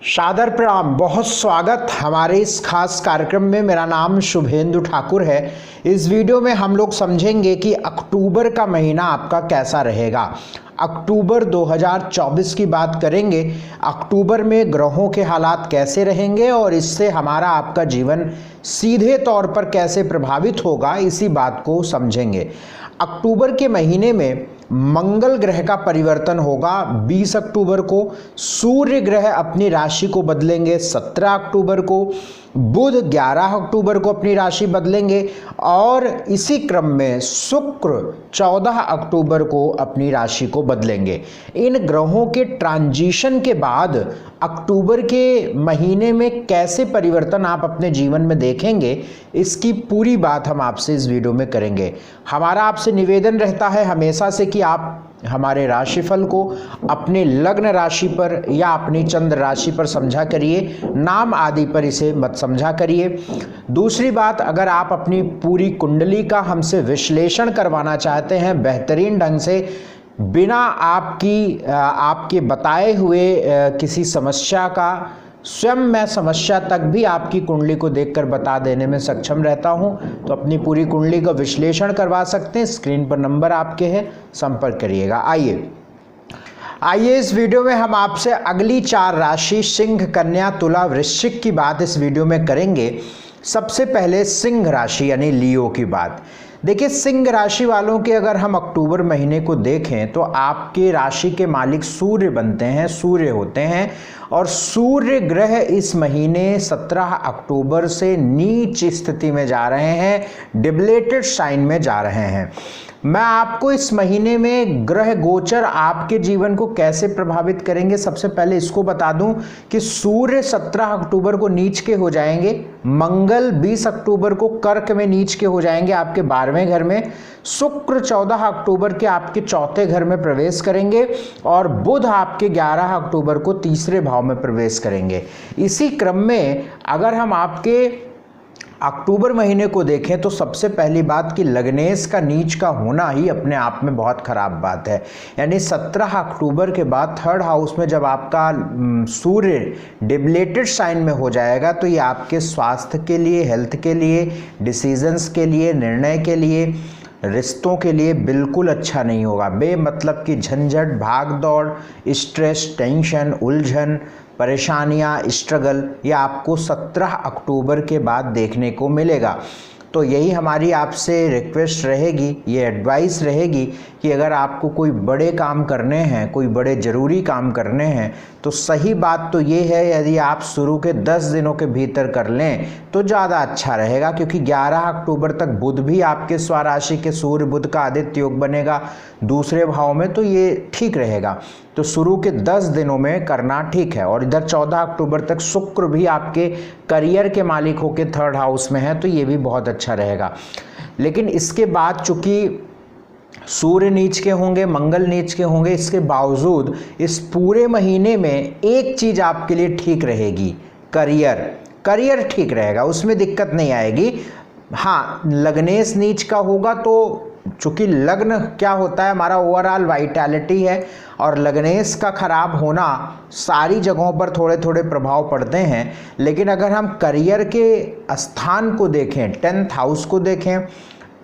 सादर प्रणाम, बहुत स्वागत हमारे इस खास कार्यक्रम में। मेरा नाम शुभेंदु ठाकुर है। इस वीडियो में हम लोग समझेंगे कि अक्टूबर का महीना आपका कैसा रहेगा। अक्टूबर 2024 की बात करेंगे। अक्टूबर में ग्रहों के हालात कैसे रहेंगे और इससे हमारा आपका जीवन सीधे तौर पर कैसे प्रभावित होगा, इसी बात को समझेंगे। अक्टूबर के महीने में मंगल ग्रह का परिवर्तन होगा 20 अक्टूबर को। सूर्य ग्रह अपनी राशि को बदलेंगे 17 अक्टूबर को। बुध 11 अक्टूबर को अपनी राशि बदलेंगे और इसी क्रम में शुक्र 14 अक्टूबर को अपनी राशि को बदलेंगे। इन ग्रहों के ट्रांजिशन के बाद अक्टूबर के महीने में कैसे परिवर्तन आप अपने जीवन में देखेंगे, इसकी पूरी बात हम आपसे इस वीडियो में करेंगे। हमारा आपसे निवेदन रहता है हमेशा से कि आप हमारे राशिफल को अपने लग्न राशि पर या अपनी चंद्र राशि पर समझा करिए, नाम आदि पर इसे मत समझा करिए। दूसरी बात, अगर आप अपनी पूरी कुंडली का हमसे विश्लेषण करवाना चाहते हैं बेहतरीन ढंग से, बिना आपके बताए हुए किसी समस्या का, स्वयं मैं समस्या तक भी आपकी कुंडली को देखकर बता देने में सक्षम रहता हूं, तो अपनी पूरी कुंडली का विश्लेषण करवा सकते हैं। स्क्रीन पर नंबर आपके हैं, संपर्क करिएगा। आइए इस वीडियो में हम आपसे अगली 4 राशि सिंह, कन्या, तुला, वृश्चिक की बात इस वीडियो में करेंगे। सबसे पहले सिंह राशि यानी लियो की बात। देखिए, सिंह राशि वालों के अगर हम अक्टूबर महीने को देखें तो आपके राशि के मालिक सूर्य बनते हैं, सूर्य होते हैं। और सूर्य ग्रह इस महीने 17 अक्टूबर से नीच स्थिति में जा रहे हैं, डिबलेटेड साइन में जा रहे हैं। मैं आपको इस महीने में ग्रह गोचर आपके जीवन को कैसे प्रभावित करेंगे, सबसे पहले इसको बता दूं कि सूर्य 17 अक्टूबर को नीच के हो जाएंगे, मंगल 20 अक्टूबर को कर्क में नीच के हो जाएंगे आपके 12वें घर में, शुक्र 14 अक्टूबर के आपके 4थे घर में प्रवेश करेंगे और बुध आपके 11 अक्टूबर को 3रे भाव में प्रवेश करेंगे। इसी क्रम में अगर हम आपके अक्टूबर महीने को देखें तो सबसे पहली बात कि लग्नेश का नीच का होना ही अपने आप में बहुत खराब बात है। यानी 17 अक्टूबर के बाद 3rd हाउस में जब आपका सूर्य डिबलेटेड साइन में हो जाएगा तो ये आपके स्वास्थ्य के लिए, हेल्थ के लिए, डिसीजंस के लिए, निर्णय के लिए, रिश्तों के लिए बिल्कुल अच्छा नहीं होगा। बेमतलब की झंझट, भाग दौड़, स्ट्रेस, टेंशन, उलझन, परेशानियां, स्ट्रगल, ये आपको 17 अक्टूबर के बाद देखने को मिलेगा। तो यही हमारी आपसे रिक्वेस्ट रहेगी, ये एडवाइस रहेगी कि अगर आपको कोई बड़े काम करने हैं, कोई बड़े ज़रूरी काम करने हैं, तो सही बात तो ये है यदि आप शुरू के 10 दिनों के भीतर कर लें तो ज़्यादा अच्छा रहेगा, क्योंकि 11 अक्टूबर तक बुध भी आपके स्वराशि के सूर्य बुध का आदित्य योग बनेगा 2रे भाव में, तो ये ठीक रहेगा। तो शुरू के 10 दिनों में करना ठीक है। और इधर 14 अक्टूबर तक शुक्र भी आपके करियर के मालिक होकर 3rd हाउस में है, तो ये भी बहुत अच्छा रहेगा। लेकिन इसके बाद चूंकि सूर्य नीच के होंगे, मंगल नीच के होंगे, इसके बावजूद इस पूरे महीने में एक चीज आपके लिए ठीक रहेगी, करियर ठीक रहेगा, उसमें दिक्कत नहीं आएगी। हाँ, लग्नेश नीच का होगा तो चूंकि लग्न क्या होता है, हमारा ओवरऑल वाइटैलिटी है, और लग्नेश का खराब होना सारी जगहों पर थोड़े थोड़े प्रभाव पड़ते हैं। लेकिन अगर हम करियर के स्थान को देखें, 10th हाउस को देखें,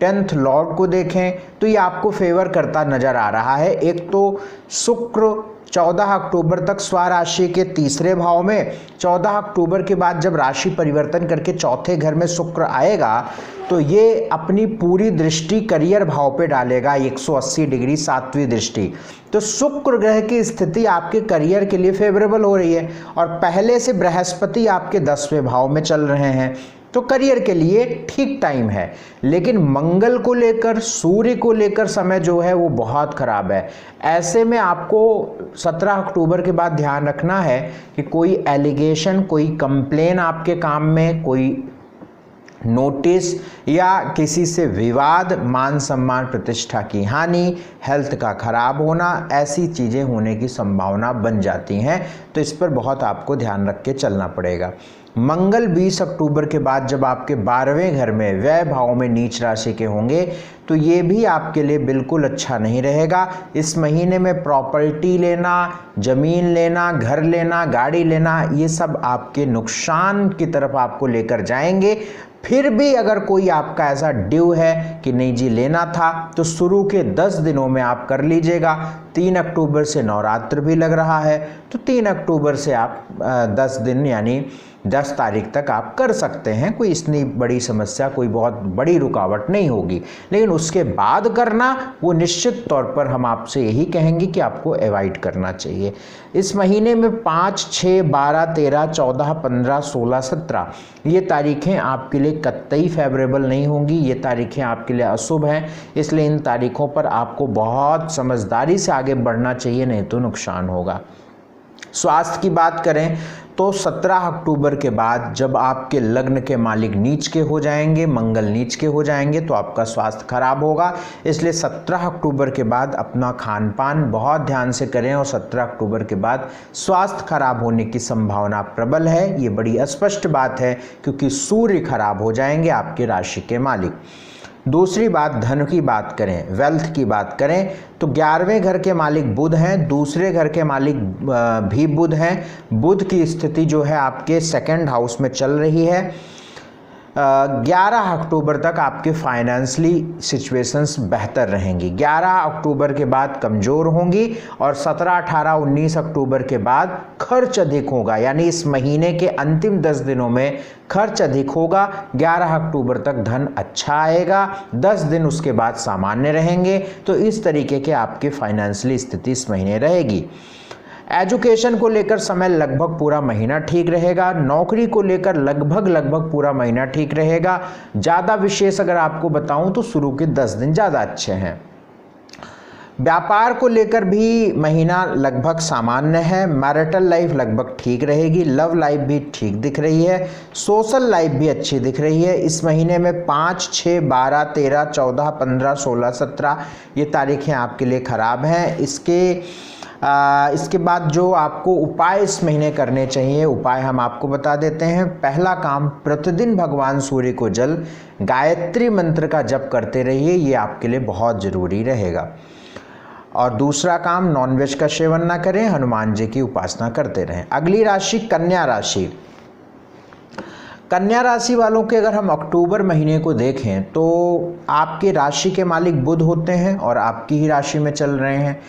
10th लॉर्ड को देखें, तो ये आपको फेवर करता नजर आ रहा है। एक तो शुक्र 14 अक्टूबर तक स्वराशि के 3रे भाव में, 14 अक्टूबर के बाद जब राशि परिवर्तन करके 4थे घर में शुक्र आएगा तो ये अपनी पूरी दृष्टि करियर भाव पे डालेगा, 180 डिग्री 7वीं दृष्टि। तो शुक्र ग्रह की स्थिति आपके करियर के लिए फेवरेबल हो रही है और पहले से बृहस्पति आपके 10वें भाव में चल रहे हैं, तो करियर के लिए ठीक टाइम है। लेकिन मंगल को लेकर, सूर्य को लेकर समय जो है वो बहुत खराब है। ऐसे में आपको 17 अक्टूबर के बाद ध्यान रखना है कि कोई एलिगेशन, कोई कंप्लेन आपके काम में, कोई नोटिस या किसी से विवाद, मान सम्मान प्रतिष्ठा की हानि, हेल्थ का खराब होना, ऐसी चीज़ें होने की संभावना बन जाती हैं। तो इस पर बहुत आपको ध्यान रख के चलना पड़ेगा। मंगल 20 अक्टूबर के बाद जब आपके 12वें घर में व्यय भाव में नीच राशि के होंगे तो ये भी आपके लिए बिल्कुल अच्छा नहीं रहेगा। इस महीने में प्रॉपर्टी लेना, ज़मीन लेना, घर लेना, गाड़ी लेना, ये सब आपके नुकसान की तरफ आपको लेकर जाएंगे। फिर भी अगर कोई आपका ऐसा ड्यू है कि नहीं जी लेना था, तो शुरू के 10 दिनों में आप कर लीजिएगा। 3 अक्टूबर से नवरात्र भी लग रहा है, तो 3 अक्टूबर से आप 10 दिन यानी 10 तारीख तक आप कर सकते हैं। कोई इतनी बड़ी समस्या, कोई बहुत बड़ी रुकावट नहीं होगी। लेकिन उसके बाद करना, वो निश्चित तौर पर हम आपसे यही कहेंगे कि आपको अवॉइड करना चाहिए। इस महीने में 5, 6, 12, 13, 14, 15, 16, 17 ये तारीखें आपके लिए कतई फेवरेबल नहीं होंगी। ये तारीखें आपके लिए अशुभ हैं, इसलिए इन तारीखों पर आपको बहुत समझदारी से आगे बढ़ना चाहिए, नहीं तो नुकसान होगा। स्वास्थ्य की बात करें तो 17 अक्टूबर के बाद जब आपके लग्न के मालिक नीच के हो जाएंगे, मंगल नीच के हो जाएंगे, तो आपका स्वास्थ्य खराब होगा। इसलिए 17 अक्टूबर के बाद अपना खान पान बहुत ध्यान से करें, और 17 अक्टूबर के बाद स्वास्थ्य खराब होने की संभावना प्रबल है। ये बड़ी स्पष्ट बात है, क्योंकि सूर्य खराब हो जाएंगे आपके राशि के मालिक। दूसरी बात, धन की बात करें, वेल्थ की बात करें तो 11वें घर के मालिक बुध हैं, दूसरे घर के मालिक भी बुध हैं। बुध की स्थिति जो है आपके 2nd हाउस में चल रही है। 11 अक्टूबर तक आपके फाइनेंशियली सिचुएशंस बेहतर रहेंगी। 11 अक्टूबर के बाद कमज़ोर होंगी, और 17, 18, 19 अक्टूबर के बाद खर्च अधिक होगा। यानी इस महीने के अंतिम 10 दिनों में खर्च अधिक होगा। 11 अक्टूबर तक धन अच्छा आएगा, 10 दिन उसके बाद सामान्य रहेंगे। तो इस तरीके के आपकी फाइनेंशियली स्थिति इस महीने रहेगी। एजुकेशन को लेकर समय लगभग पूरा महीना ठीक रहेगा। नौकरी को लेकर लगभग पूरा महीना ठीक रहेगा। ज़्यादा विशेष अगर आपको बताऊं तो शुरू के 10 दिन ज़्यादा अच्छे हैं। व्यापार को लेकर भी महीना लगभग सामान्य है। मैरिटल लाइफ लगभग ठीक रहेगी, लव लाइफ भी ठीक दिख रही है, सोशल लाइफ भी अच्छी दिख रही है। इस महीने में 5, 6, 12, 13, 14, 15, 16, 17 ये तारीखें आपके लिए खराब हैं। इसके बाद जो आपको उपाय इस महीने करने चाहिए, उपाय हम आपको बता देते हैं। पहला काम, प्रतिदिन भगवान सूर्य को जल गायत्री मंत्र का जप करते रहिए, ये आपके लिए बहुत ज़रूरी रहेगा। और दूसरा काम, नॉनवेज का सेवन ना करें, हनुमान जी की उपासना करते रहें। अगली राशि कन्या राशि। कन्या राशि वालों के अगर हम अक्टूबर महीने को देखें तो आपके राशि के मालिक बुध होते हैं और आपकी ही राशि में चल रहे हैं।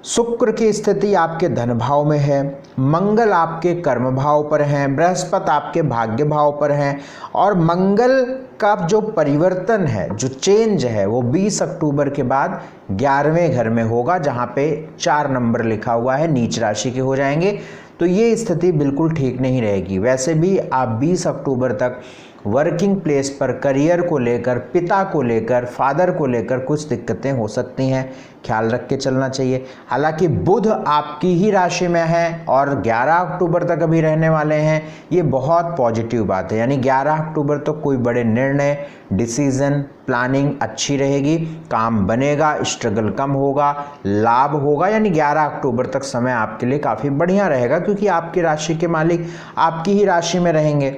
शुक्र की स्थिति आपके धन भाव में है, मंगल आपके कर्म भाव पर हैं, बृहस्पति आपके भाग्य भाव पर हैं, और मंगल का जो परिवर्तन है, जो चेंज है, वो 20 अक्टूबर के बाद 11वें घर में होगा, जहाँ पे 4 नंबर लिखा हुआ है, नीच राशि के हो जाएंगे। तो ये स्थिति बिल्कुल ठीक नहीं रहेगी। वैसे भी आप 20 अक्टूबर तक वर्किंग प्लेस पर करियर को लेकर, पिता को लेकर, फादर को लेकर कुछ दिक्कतें हो सकती हैं, ख्याल रख के चलना चाहिए। हालांकि बुध आपकी ही राशि में है और 11 अक्टूबर तक अभी रहने वाले हैं, ये बहुत पॉजिटिव बात है। यानी 11 अक्टूबर तक कोई बड़े निर्णय, डिसीजन, प्लानिंग अच्छी रहेगी, काम बनेगा, स्ट्रगल कम होगा, लाभ होगा। यानी 11 अक्टूबर तक समय आपके लिए काफ़ी बढ़िया रहेगा, क्योंकि आपकी राशि के मालिक आपकी ही राशि में रहेंगे।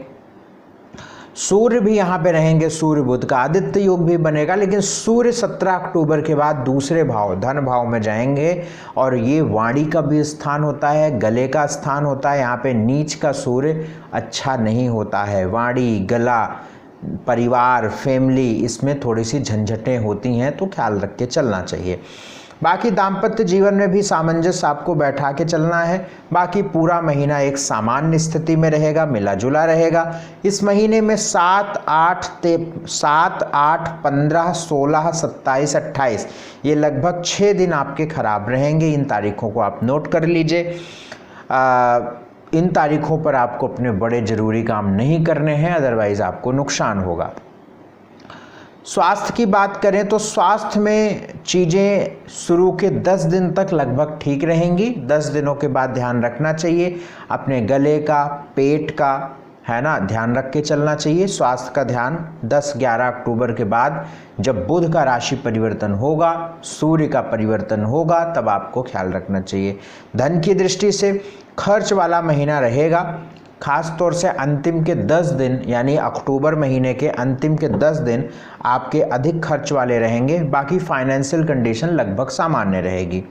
सूर्य भी यहाँ पे रहेंगे, सूर्य बुध का आदित्य योग भी बनेगा। लेकिन सूर्य 17 अक्टूबर के बाद दूसरे भाव, धन भाव में जाएंगे, और ये वाणी का भी स्थान होता है, गले का स्थान होता है। यहाँ पे नीच का सूर्य अच्छा नहीं होता है। वाणी, गला, परिवार, फैमिली, इसमें थोड़ी सी झंझटें होती हैं, तो ख्याल रख के चलना चाहिए। बाकी दाम्पत्य जीवन में भी सामंजस्य आपको बैठा के चलना है। बाकी पूरा महीना एक सामान्य स्थिति में रहेगा, मिला जुला रहेगा। इस महीने में 7, 8, 15, 16, 27, 28 ये लगभग 6 दिन आपके खराब रहेंगे। इन तारीखों को आप नोट कर लीजिए। इन तारीखों पर आपको अपने बड़े ज़रूरी काम नहीं करने हैं, अदरवाइज़ आपको नुकसान होगा। स्वास्थ्य की बात करें तो स्वास्थ्य में चीज़ें शुरू के 10 दिन तक लगभग ठीक रहेंगी। 10 दिनों के बाद ध्यान रखना चाहिए अपने गले का, पेट का, है ना, ध्यान रख के चलना चाहिए। स्वास्थ्य का ध्यान 10-11 अक्टूबर के बाद जब बुध का राशि परिवर्तन होगा, सूर्य का परिवर्तन होगा, तब आपको ख्याल रखना चाहिए। धन की दृष्टि से खर्च वाला महीना रहेगा, खास तौर से अंतिम के 10 दिन यानी अक्टूबर महीने के अंतिम के 10 दिन आपके अधिक खर्च वाले रहेंगे। बाकी फाइनेंशियल कंडीशन लगभग सामान्य रहेगी।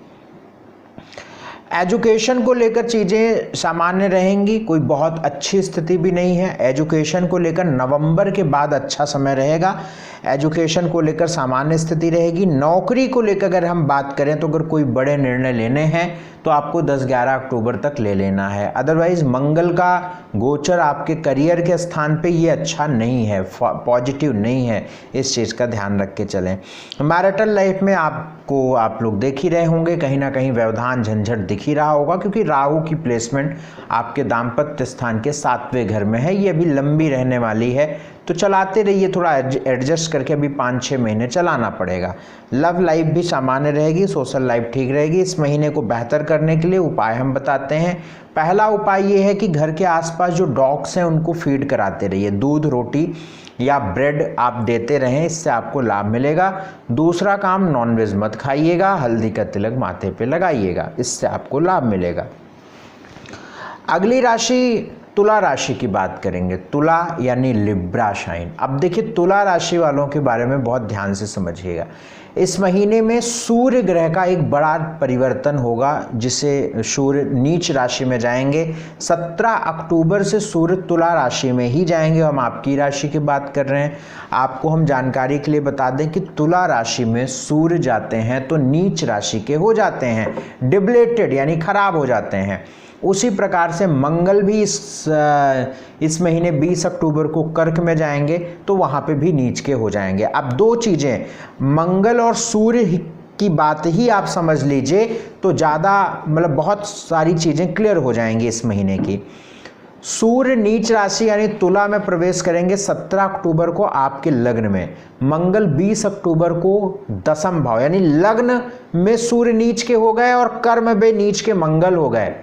एजुकेशन को लेकर चीज़ें सामान्य रहेंगी, कोई बहुत अच्छी स्थिति भी नहीं है। एजुकेशन को लेकर नवंबर के बाद अच्छा समय रहेगा, एजुकेशन को लेकर सामान्य स्थिति रहेगी। नौकरी को लेकर अगर हम बात करें तो अगर कोई बड़े निर्णय लेने हैं तो आपको 10-11 अक्टूबर तक ले लेना है। अदरवाइज मंगल का गोचर आपके करियर के स्थान पे ये अच्छा नहीं है, पॉजिटिव नहीं है, इस चीज़ का ध्यान रख के चलें। मैरिटल लाइफ में आपको आप लोग देख ही रहे होंगे, कहीं ना कहीं व्यवधान झंझट दिख ही रहा होगा, क्योंकि राहु की प्लेसमेंट आपके दाम्पत्य स्थान के 7वें घर में है। ये अभी लंबी रहने वाली है, तो चलाते रहिए, थोड़ा एडजस्ट करके अभी 5-6 महीने चलाना पड़ेगा। लव लाइफ भी सामान्य रहेगी, सोशल लाइफ ठीक रहेगी। इस महीने को बेहतर करने के लिए उपाय हम बताते हैं। पहला उपाय ये है कि घर के आसपास जो डॉग्स हैं उनको फीड कराते रहिए, दूध, रोटी या ब्रेड आप देते रहें, इससे आपको लाभ मिलेगा। दूसरा काम, नॉनवेज मत खाइएगा, हल्दी का तिलक माथे पे लगाइएगा, इससे आपको लाभ मिलेगा। अगली राशि तुला राशि की बात करेंगे। तुला यानी लिब्रा साइन। अब देखिए, तुला राशि वालों के बारे में बहुत ध्यान से समझिएगा। इस महीने में सूर्य ग्रह का एक बड़ा परिवर्तन होगा, जिसे सूर्य नीच राशि में जाएंगे। 17 अक्टूबर से सूर्य तुला राशि में ही जाएंगे। हम आपकी राशि की बात कर रहे हैं। आपको हम जानकारी के लिए बता दें कि तुला राशि में सूर्य जाते हैं तो नीच राशि के हो जाते हैं, डिबलेटेड यानी खराब हो जाते हैं। उसी प्रकार से मंगल भी इस महीने 20 अक्टूबर को कर्क में जाएंगे, तो वहाँ पे भी नीच के हो जाएंगे। अब दो चीज़ें, मंगल और सूर्य की बात ही आप समझ लीजिए तो ज़्यादा मतलब बहुत सारी चीज़ें क्लियर हो जाएंगी इस महीने की। सूर्य नीच राशि यानी तुला में प्रवेश करेंगे 17 अक्टूबर को आपके लग्न में। मंगल 20 अक्टूबर को दशम भाव यानी लग्न में सूर्य नीच के हो गए और कर्म में नीच के मंगल हो गए।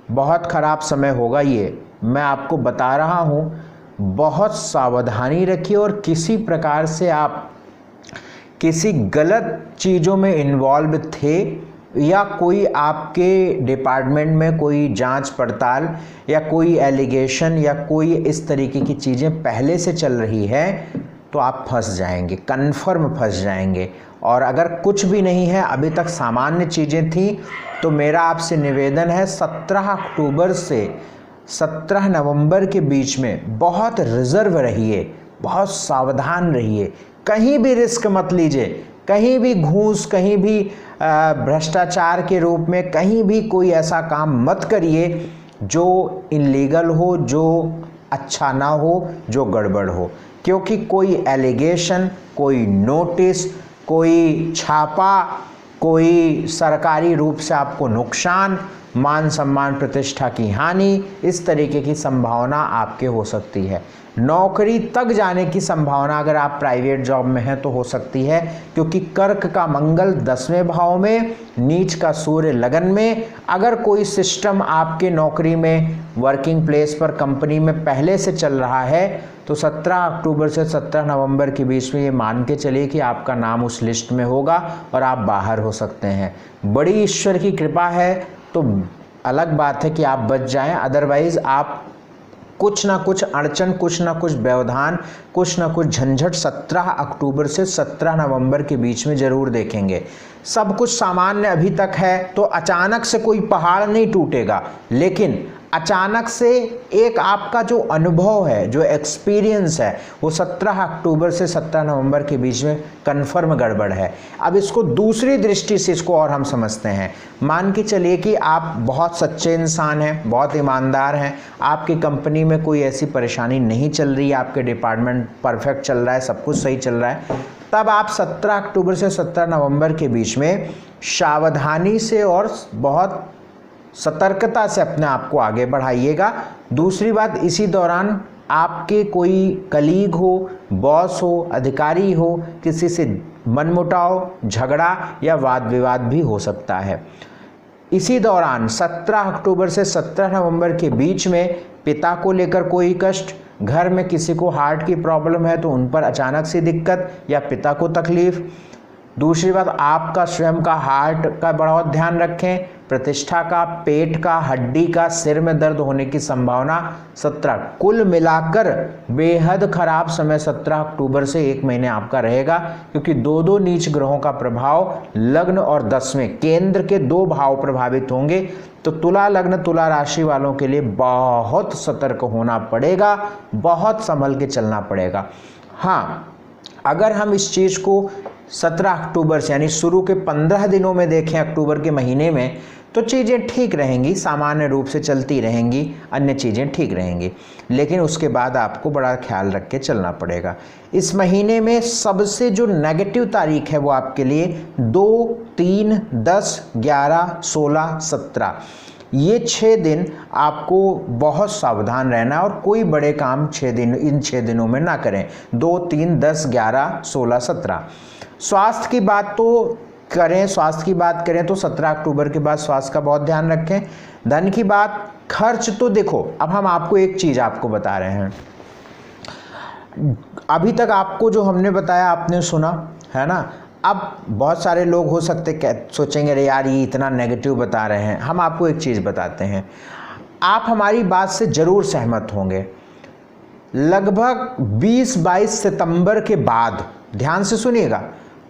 बहुत खराब समय होगा ये, मैं आपको बता रहा हूँ। बहुत सावधानी रखिए और किसी प्रकार से आप किसी गलत चीज़ों में इन्वॉल्व थे या कोई आपके डिपार्टमेंट में कोई जांच पड़ताल या कोई एलिगेशन या कोई इस तरीके की चीज़ें पहले से चल रही है तो आप फंस जाएंगे, कन्फर्म फंस जाएंगे। और अगर कुछ भी नहीं है, अभी तक सामान्य चीज़ें थी, तो मेरा आपसे निवेदन है 17 अक्टूबर से 17 नवंबर के बीच में बहुत रिजर्व रहिए, बहुत सावधान रहिए, कहीं भी रिस्क मत लीजिए, कहीं भी घूस, कहीं भी भ्रष्टाचार के रूप में कहीं भी कोई ऐसा काम मत करिए जो इलीगल हो, जो अच्छा ना हो, जो गड़बड़ हो। क्योंकि कोई एलिगेशन, कोई नोटिस, कोई छापा, कोई सरकारी रूप से आपको नुकसान, मान सम्मान प्रतिष्ठा की हानि, इस तरीके की संभावना आपके हो सकती है। नौकरी तक जाने की संभावना अगर आप प्राइवेट जॉब में हैं तो हो सकती है, क्योंकि कर्क का मंगल 10वें भाव में, नीच का सूर्य लगन में। अगर कोई सिस्टम आपके नौकरी में, वर्किंग प्लेस पर, कंपनी में पहले से चल रहा है तो 17 अक्टूबर से 17 नवंबर के बीच में ये मान के चलिए कि आपका नाम उस लिस्ट में होगा और आप बाहर हो सकते हैं। बड़ी ईश्वर की कृपा है तो अलग बात है कि आप बच जाएं, अदरवाइज आप कुछ ना कुछ अड़चन, कुछ ना कुछ व्यवधान, कुछ ना कुछ झंझट 17 अक्टूबर से 17 नवंबर के बीच में जरूर देखेंगे। सब कुछ सामान्य अभी तक है, तो अचानक से कोई पहाड़ नहीं टूटेगा, लेकिन अचानक से एक आपका जो अनुभव है, जो एक्सपीरियंस है, वो 17 अक्टूबर से 17 नवंबर के बीच में कन्फर्म गड़बड़ है। अब इसको दूसरी दृष्टि से इसको और हम समझते हैं। मान के चलिए कि आप बहुत सच्चे इंसान हैं, बहुत ईमानदार हैं, आपकी कंपनी में कोई ऐसी परेशानी नहीं चल रही है, आपके डिपार्टमेंट परफेक्ट चल रहा है, सब कुछ सही चल रहा है, तब आप 17 अक्टूबर से 17 नवंबर के बीच में सावधानी से और बहुत सतर्कता से अपने आप को आगे बढ़ाइएगा। दूसरी बात, इसी दौरान आपके कोई कलीग हो, बॉस हो, अधिकारी हो, किसी से मनमुटाव, झगड़ा या वाद विवाद भी हो सकता है। इसी दौरान 17 अक्टूबर से 17 नवंबर के बीच में पिता को लेकर कोई कष्ट, घर में किसी को हार्ट की प्रॉब्लम है तो उन पर अचानक से दिक्कत या पिता को तकलीफ। दूसरी बात, आपका स्वयं का हार्ट का बहुत ध्यान रखें, प्रतिष्ठा का, पेट का, हड्डी का, सिर में दर्द होने की संभावना 17। कुल मिलाकर बेहद खराब समय 17 अक्टूबर से 1 महीने आपका रहेगा, क्योंकि दो नीच ग्रहों का प्रभाव लग्न और 10वें केंद्र के 2 भाव प्रभावित होंगे। तो तुला लग्न, तुला राशि वालों के लिए बहुत सतर्क होना पड़ेगा, बहुत संभल के चलना पड़ेगा। हाँ, अगर हम इस चीज़ को 17 अक्टूबर से यानी शुरू के 15 दिनों में देखें अक्टूबर के महीने में, तो चीज़ें ठीक रहेंगी, सामान्य रूप से चलती रहेंगी, अन्य चीज़ें ठीक रहेंगी। लेकिन उसके बाद आपको बड़ा ख्याल रख के चलना पड़ेगा। इस महीने में सबसे जो नेगेटिव तारीख है वो आपके लिए 2, 3, 10, 11, 16, 17, ये 6 दिन आपको बहुत सावधान रहना है और कोई बड़े काम 6 दिन इन 6 दिनों में ना करें। 2, 3, 10, 11, 16, 17। स्वास्थ्य की बात तो करें, स्वास्थ्य की बात करें तो 17 अक्टूबर के बाद स्वास्थ्य का बहुत ध्यान रखें। धन की बात, खर्च तो देखो, अब हम आपको एक चीज़ आपको बता रहे हैं, अभी तक आपको जो हमने बताया आपने सुना है ना। अब बहुत सारे लोग हो सकते सोचेंगे अरे यार ये इतना नेगेटिव बता रहे हैं। हम आपको एक चीज़ बताते हैं, आप हमारी बात से ज़रूर सहमत होंगे। लगभग 20-22 सितंबर के बाद, ध्यान से सुनिएगा,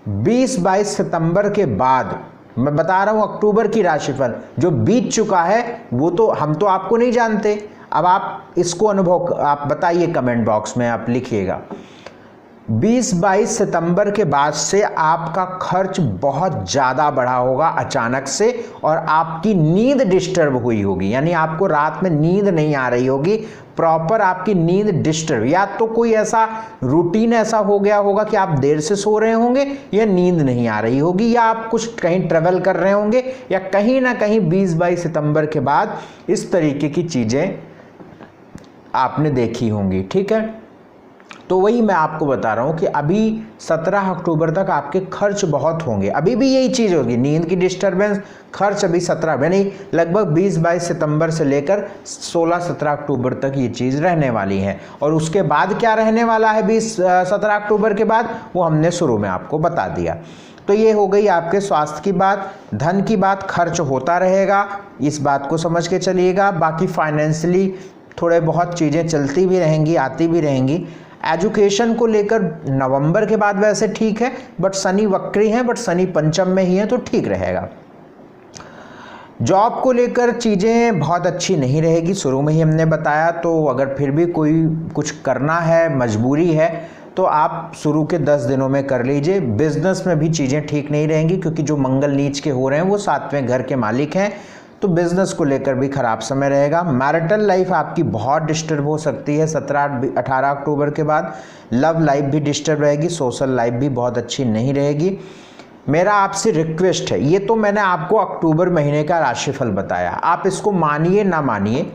20-22 सितंबर के बाद, मैं बता रहा हूँ अक्टूबर की राशिफल जो बीत चुका है वो तो हम तो आपको नहीं जानते। अब आप इसको अनुभव आप बताइए, कमेंट बॉक्स में आप लिखिएगा। 20-22 सितंबर के बाद से आपका खर्च बहुत ज़्यादा बढ़ा होगा अचानक से, और आपकी नींद डिस्टर्ब हुई होगी, यानी आपको रात में नींद नहीं आ रही होगी प्रॉपर, आपकी नींद डिस्टर्ब, या तो कोई ऐसा रूटीन ऐसा हो गया होगा कि आप देर से सो रहे होंगे, या नींद नहीं आ रही होगी, या आप कुछ कहीं ट्रेवल कर रहे होंगे, या कहीं ना कहीं 20-22 सितंबर के बाद इस तरीके की चीज़ें आपने देखी होंगी। ठीक है, तो वही मैं आपको बता रहा हूँ कि अभी 17 अक्टूबर तक आपके खर्च बहुत होंगे, अभी भी यही चीज़ होगी, नींद की डिस्टर्बेंस, खर्च अभी 17 यानी लगभग 20-22 सितंबर से लेकर 16-17 अक्टूबर तक ये चीज़ रहने वाली है। और उसके बाद क्या रहने वाला है 17 अक्टूबर के बाद, वो हमने शुरू में आपको बता दिया। तो ये हो गई आपके स्वास्थ्य की बात। धन की बात, खर्च होता रहेगा, इस बात को समझ के चलिएगा। बाकी फाइनेंशियली थोड़े बहुत चीज़ें चलती भी रहेंगी, आती भी रहेंगी। एजुकेशन को लेकर नवंबर के बाद वैसे ठीक है, बट शनि वक्री है, बट शनि पंचम में ही है तो ठीक रहेगा। जॉब को लेकर चीज़ें बहुत अच्छी नहीं रहेगी, शुरू में ही हमने बताया। तो अगर फिर भी कोई कुछ करना है, मजबूरी है, तो आप शुरू के 10 दिनों में कर लीजिए। बिजनेस में भी चीज़ें ठीक नहीं रहेंगी, क्योंकि जो मंगल नीच के हो रहे हैं वो 7वें घर के मालिक हैं, तो बिजनेस को लेकर भी खराब समय रहेगा। मैरिटल लाइफ आपकी बहुत डिस्टर्ब हो सकती है 17-18 अक्टूबर के बाद। लव लाइफ भी डिस्टर्ब रहेगी, सोशल लाइफ भी बहुत अच्छी नहीं रहेगी। मेरा आपसे रिक्वेस्ट है, ये तो मैंने आपको अक्टूबर महीने का राशिफल बताया, आप इसको मानिए ना मानिए,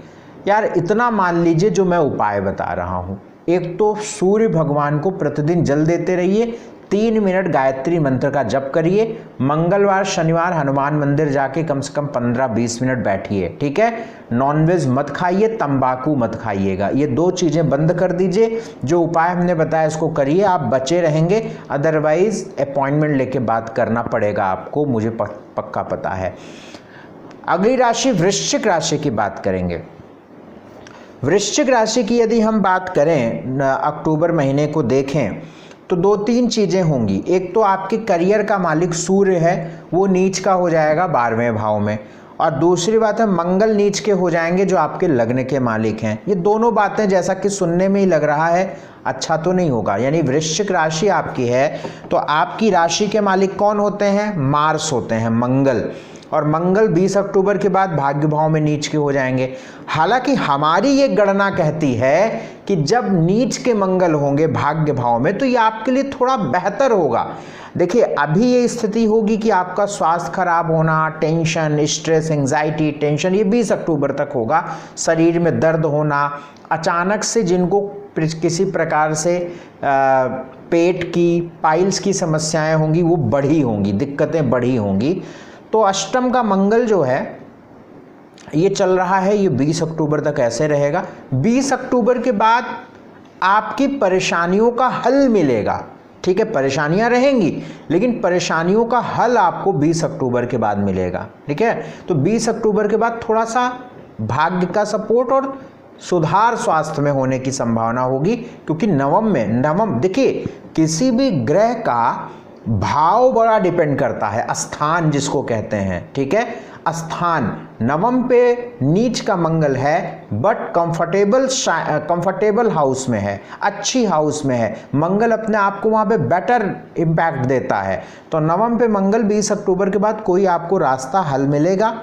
यार इतना मान लीजिए जो मैं उपाय बता रहा हूँ। एक तो सूर्य भगवान को प्रतिदिन जल देते रहिए, 3 मिनट गायत्री मंत्र का जप करिए। मंगलवार शनिवार हनुमान मंदिर जाके कम से कम 15-20 मिनट बैठिए। ठीक है, नॉनवेज मत खाइए, तंबाकू मत खाइएगा, ये 2 चीज़ें बंद कर दीजिए। जो उपाय हमने बताया इसको करिए, आप बचे रहेंगे। अदरवाइज अपॉइंटमेंट लेके बात करना पड़ेगा आपको, मुझे पक्का पता है। अगली राशि वृश्चिक राशि की बात करेंगे। वृश्चिक राशि की यदि हम बात करें, अक्टूबर महीने को देखें तो 2-3 चीज़ें होंगी। एक तो आपके करियर का मालिक सूर्य है, वो नीच का हो जाएगा 12वें भाव में, और दूसरी बात है मंगल नीच के हो जाएंगे जो आपके लग्न के मालिक हैं। ये दोनों बातें जैसा कि सुनने में ही लग रहा है अच्छा तो नहीं होगा। यानी वृश्चिक राशि आपकी है तो आपकी राशि के मालिक कौन होते हैं? मार्स होते हैं, मंगल। और मंगल 20 अक्टूबर के बाद भाग्य भाव में नीच के हो जाएंगे। हालांकि हमारी ये गणना कहती है कि जब नीच के मंगल होंगे भाग्य भाव में तो ये आपके लिए थोड़ा बेहतर होगा। देखिए अभी ये स्थिति होगी कि आपका स्वास्थ्य खराब होना, टेंशन, स्ट्रेस, एंजाइटी, टेंशन, ये 20 अक्टूबर तक होगा। शरीर में दर्द होना, अचानक से जिनको किसी प्रकार से पेट की, पाइल्स की समस्याएं होंगी वो बढ़ी होंगी, दिक्कतें बढ़ी होंगी। तो अष्टम का मंगल जो है ये चल रहा है, ये 20 अक्टूबर तक ऐसे रहेगा। 20 अक्टूबर के बाद आपकी परेशानियों का हल मिलेगा, ठीक है, परेशानियां रहेंगी लेकिन परेशानियों का हल आपको 20 अक्टूबर के बाद मिलेगा, ठीक है। तो 20 अक्टूबर के बाद थोड़ा सा भाग्य का सपोर्ट और सुधार स्वास्थ्य में होने की संभावना होगी, क्योंकि नवम देखिए, किसी भी ग्रह का भाव बड़ा डिपेंड करता है, स्थान जिसको कहते हैं, ठीक है। स्थान नवम पे नीच का मंगल है, बट कंफर्टेबल हाउस में है, अच्छी हाउस में है, मंगल अपने आप को वहां पे बेटर इंपैक्ट देता है। तो नवम पे मंगल 20 अक्टूबर के बाद कोई आपको रास्ता हल मिलेगा।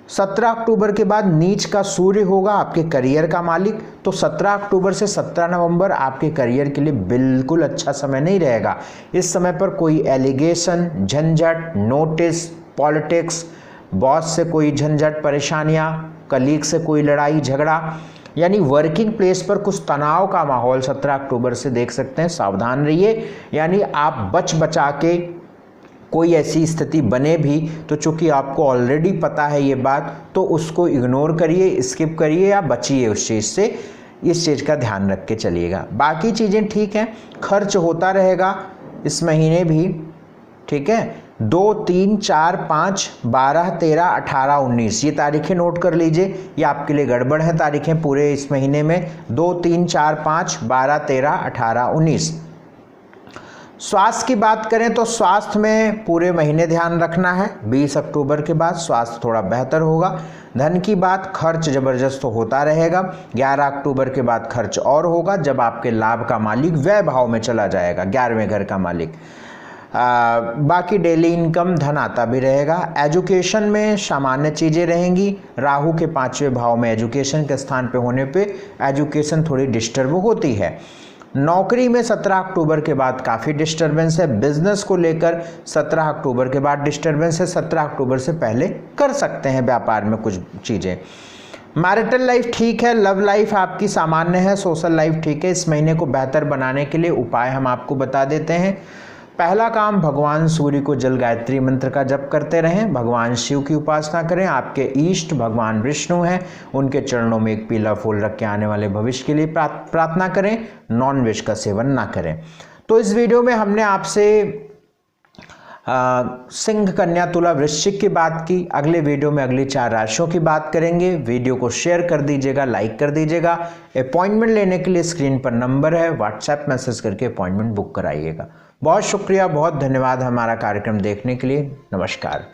17 अक्टूबर के बाद नीच का सूर्य होगा आपके करियर का मालिक। तो 17 अक्टूबर से 17 नवंबर आपके करियर के लिए बिल्कुल अच्छा समय नहीं रहेगा। इस समय पर कोई एलिगेशन, झंझट, नोटिस, पॉलिटिक्स, बॉस से कोई झंझट, परेशानियां, कलीग से कोई लड़ाई झगड़ा, यानी वर्किंग प्लेस पर कुछ तनाव का माहौल 17 अक्टूबर से देख सकते हैं। सावधान रहिए, यानी आप बचा के कोई ऐसी स्थिति बने भी तो चूंकि आपको ऑलरेडी पता है ये बात, तो उसको इग्नोर करिए, स्किप करिए या बचिए उस चीज़ से। इस चीज़ का ध्यान रख के चलिएगा। बाकी चीज़ें ठीक हैं, खर्च होता रहेगा इस महीने भी, ठीक है। 2, 3, 4, 5, 12, 13, 18, 19 ये तारीखें नोट कर लीजिए, ये आपके लिए गड़बड़ है तारीखें पूरे इस महीने में। 2, 3, 4, 5, 12, 13, 18, 19। स्वास्थ्य की बात करें तो स्वास्थ्य में पूरे महीने ध्यान रखना है। 20 अक्टूबर के बाद स्वास्थ्य थोड़ा बेहतर होगा। धन की बात, खर्च जबरदस्त होता रहेगा। 11 अक्टूबर के बाद खर्च और होगा जब आपके लाभ का मालिक व्यय भाव में चला जाएगा, 11वें घर का मालिक। बाकी डेली इनकम, धन आता भी रहेगा। एजुकेशन में सामान्य चीज़ें रहेंगी। राहु के 5वें भाव में एजुकेशन के स्थान पे होने पे एजुकेशन थोड़ी डिस्टर्ब होती है। नौकरी में 17 अक्टूबर के बाद काफ़ी डिस्टर्बेंस है। बिजनेस को लेकर 17 अक्टूबर के बाद डिस्टर्बेंस है। 17 अक्टूबर से पहले कर सकते हैं व्यापार में कुछ चीज़ें। मैरिटल लाइफ ठीक है, लव लाइफ आपकी सामान्य है, सोशल लाइफ ठीक है। इस महीने को बेहतर बनाने के लिए उपाय हम आपको बता देते हैं। पहला काम, भगवान सूर्य को जल गायत्री मंत्र का जप करते रहें। भगवान शिव की उपासना करें। आपके इष्ट भगवान विष्णु हैं, उनके चरणों में एक पीला फूल रख के आने वाले भविष्य के लिए प्रार्थना करें। नॉन वेज का सेवन ना करें। तो इस वीडियो में हमने आपसे सिंह, कन्या, तुला, वृश्चिक की बात की। अगले वीडियो में अगली 4 राशियों की बात करेंगे। वीडियो को शेयर कर दीजिएगा, लाइक कर दीजिएगा। अपॉइंटमेंट लेने के लिए स्क्रीन पर नंबर है, व्हाट्सएप मैसेज करके अपॉइंटमेंट बुक कराइएगा। बहुत शुक्रिया, बहुत धन्यवाद हमारा कार्यक्रम देखने के लिए। नमस्कार।